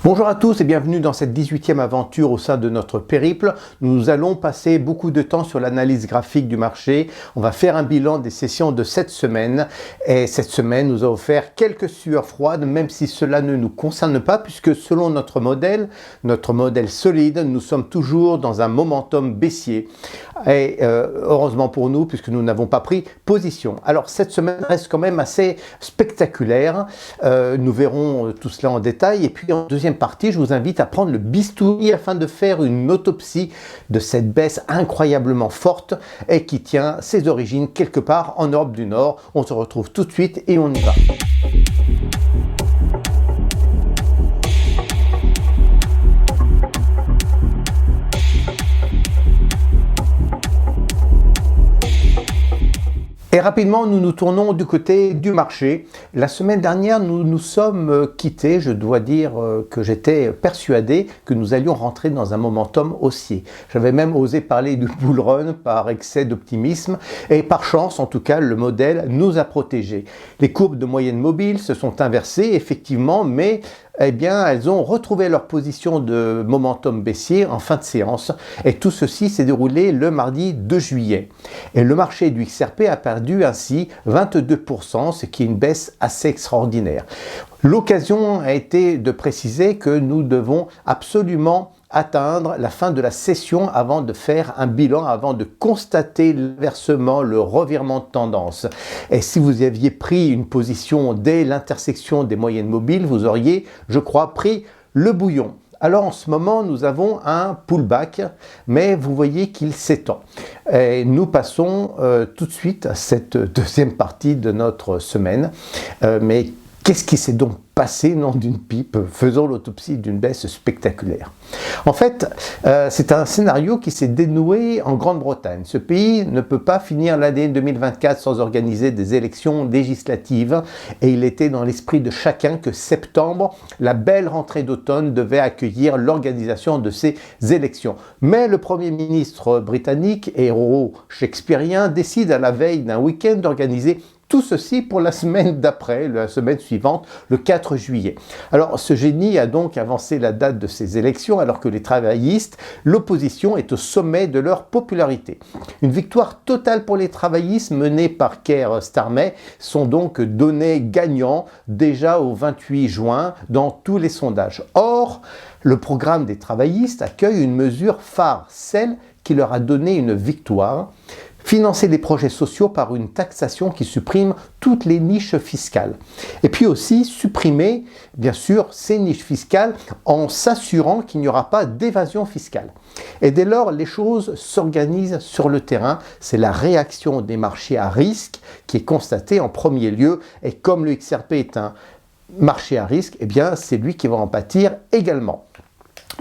Bonjour à tous et bienvenue dans cette 18e aventure au sein de notre périple. Nous allons passer beaucoup de temps sur l'analyse graphique du marché. On va faire un bilan des sessions de cette semaine. Et cette semaine nous a offert quelques sueurs froides, même si cela ne nous concerne pas, puisque selon notre modèle solide, nous sommes toujours dans un momentum baissier. Et heureusement pour nous, puisque nous n'avons pas pris position. Alors cette semaine reste quand même assez spectaculaire. Nous verrons tout cela en détail. Et puis en deuxième partie, je vous invite à prendre le bistouri afin de faire une autopsie de cette baisse incroyablement forte et qui tient ses origines quelque part en Europe du Nord. On se retrouve tout de suite et on y va. Et rapidement, nous nous tournons du côté du marché. La semaine dernière, nous nous sommes quittés. Je dois dire que j'étais persuadé que nous allions rentrer dans un momentum haussier. J'avais même osé parler du bull run par excès d'optimisme. Et par chance, en tout cas, le modèle nous a protégés. Les courbes de moyenne mobile se sont inversées, effectivement, mais elles ont retrouvé leur position de momentum baissier en fin de séance. Et tout ceci s'est déroulé le mardi 2 juillet. Et le marché du XRP a perdu ainsi 22%, ce qui est une baisse assez extraordinaire. L'occasion a été de préciser que nous devons absolument atteindre la fin de la session avant de faire un bilan, avant de constater l'inversement, le revirement de tendance. Et si vous aviez pris une position dès l'intersection des moyennes mobiles, vous auriez, je crois, pris le bouillon. Alors en ce moment, nous avons un pullback, mais vous voyez qu'il s'étend. Et nous passons tout de suite à cette deuxième partie de notre semaine. Mais qu'est-ce qui s'est donc passé, nom d'une pipe? Faisons l'autopsie d'une baisse spectaculaire. En fait, c'est un scénario qui s'est dénoué en Grande-Bretagne. Ce pays ne peut pas finir l'année 2024 sans organiser des élections législatives et il était dans l'esprit de chacun que septembre, la belle rentrée d'automne, devait accueillir l'organisation de ces élections. Mais le Premier ministre britannique, héros shakespearien, décide à la veille d'un week-end d'organiser tout ceci pour la semaine d'après, la semaine suivante, le 4 juillet. Alors ce génie a donc avancé la date de ces élections alors que les travaillistes, l'opposition est au sommet de leur popularité. Une victoire totale pour les travaillistes menée par Keir Starmer sont donc donnés gagnants déjà au 28 juin dans tous les sondages. Or, le programme des travaillistes accueille une mesure phare, celle qui leur a donné une victoire. Financer les projets sociaux par une taxation qui supprime toutes les niches fiscales. Et puis aussi supprimer, bien sûr, ces niches fiscales en s'assurant qu'il n'y aura pas d'évasion fiscale. Et dès lors, les choses s'organisent sur le terrain. C'est la réaction des marchés à risque qui est constatée en premier lieu. Et comme le XRP est un marché à risque, c'est lui qui va en pâtir également.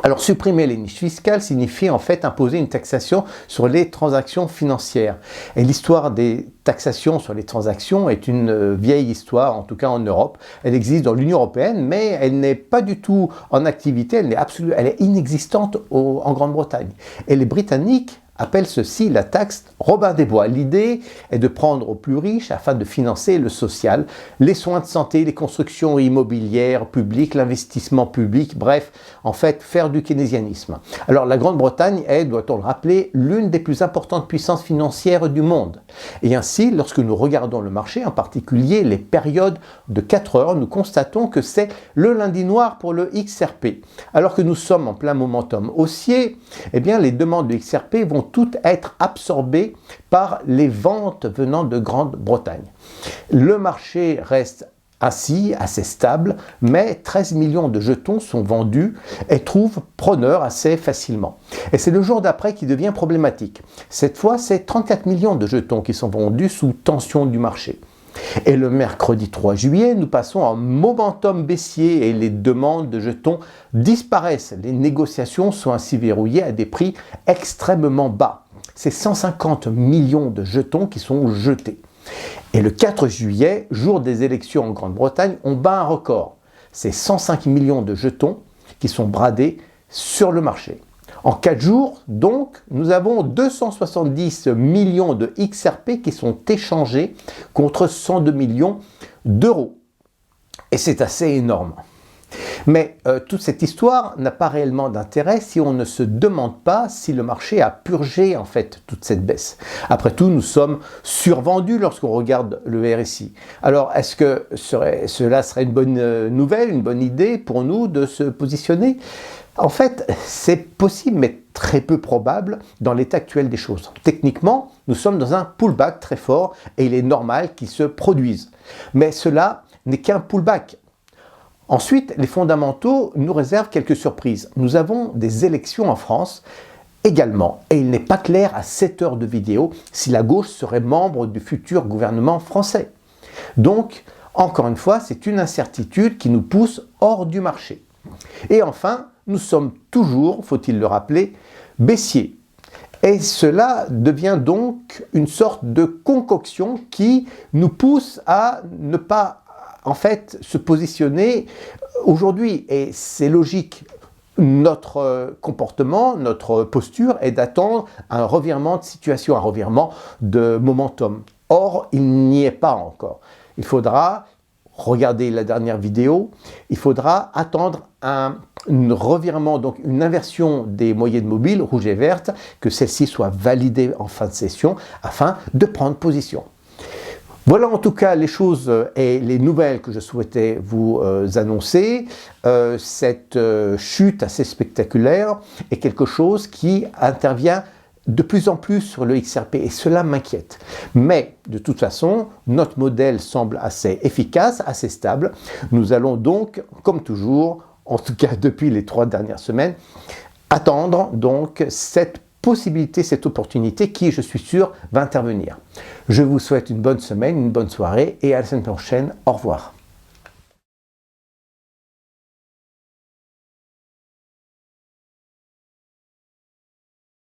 Alors supprimer les niches fiscales signifie en fait imposer une taxation sur les transactions financières. Et l'histoire des taxations sur les transactions est une vieille histoire, en tout cas en Europe. Elle existe dans l'Union européenne, mais elle n'est pas du tout en activité, elle est inexistante en Grande-Bretagne. Et les Britanniques appelle ceci la taxe Robin des Bois. L'idée est de prendre aux plus riches afin de financer le social, les soins de santé, les constructions immobilières publiques, l'investissement public, bref, en fait, faire du keynésianisme. Alors la Grande-Bretagne est, doit-on le rappeler, l'une des plus importantes puissances financières du monde. Et ainsi, lorsque nous regardons le marché, en particulier les périodes de 4 heures, nous constatons que c'est le lundi noir pour le XRP. Alors que nous sommes en plein momentum haussier, les demandes du XRP vont toutes être absorbées par les ventes venant de Grande-Bretagne. Le marché reste ainsi assez stable, mais 13 millions de jetons sont vendus et trouvent preneur assez facilement. Et c'est le jour d'après qui devient problématique. Cette fois, c'est 34 millions de jetons qui sont vendus sous tension du marché. Et le mercredi 3 juillet, nous passons en momentum baissier et les demandes de jetons disparaissent. Les négociations sont ainsi verrouillées à des prix extrêmement bas. C'est 150 millions de jetons qui sont jetés. Et le 4 juillet, jour des élections en Grande-Bretagne, on bat un record. C'est 105 millions de jetons qui sont bradés sur le marché. En 4 jours, donc, nous avons 270 millions de XRP qui sont échangés contre 102 millions d'euros. Et c'est assez énorme. Mais toute cette histoire n'a pas réellement d'intérêt si on ne se demande pas si le marché a purgé en fait toute cette baisse. Après tout, nous sommes survendus lorsqu'on regarde le RSI. Alors, est-ce que cela serait une bonne nouvelle, une bonne idée pour nous de se positionner? En fait, c'est possible, mais très peu probable dans l'état actuel des choses. Techniquement, nous sommes dans un pullback très fort et il est normal qu'il se produise. Mais cela n'est qu'un pullback. Ensuite, les fondamentaux nous réservent quelques surprises. Nous avons des élections en France également et il n'est pas clair à cette heure de vidéo si la gauche serait membre du futur gouvernement français. Donc, encore une fois, c'est une incertitude qui nous pousse hors du marché. Et enfin, nous sommes toujours, faut-il le rappeler, baissiers. Et cela devient donc une sorte de concoction qui nous pousse à ne pas, en fait, se positionner aujourd'hui. Et c'est logique. Notre comportement, notre posture est d'attendre un revirement de situation, un revirement de momentum. Or, il n'y est pas encore. Il faudra regarder la dernière vidéo, il faudra attendre un revirement, donc une inversion des moyennes mobiles, rouge et verte, que celle-ci soit validée en fin de session afin de prendre position. Voilà en tout cas les choses et les nouvelles que je souhaitais vous annoncer. Cette chute assez spectaculaire est quelque chose qui intervient de plus en plus sur le XRP et cela m'inquiète. Mais de toute façon, notre modèle semble assez efficace, assez stable. Nous allons donc, comme toujours, en tout cas depuis les 3 dernières semaines, attendre donc cette possibilité, cette opportunité qui, je suis sûr, va intervenir. Je vous souhaite une bonne semaine, une bonne soirée et à la semaine prochaine. Au revoir.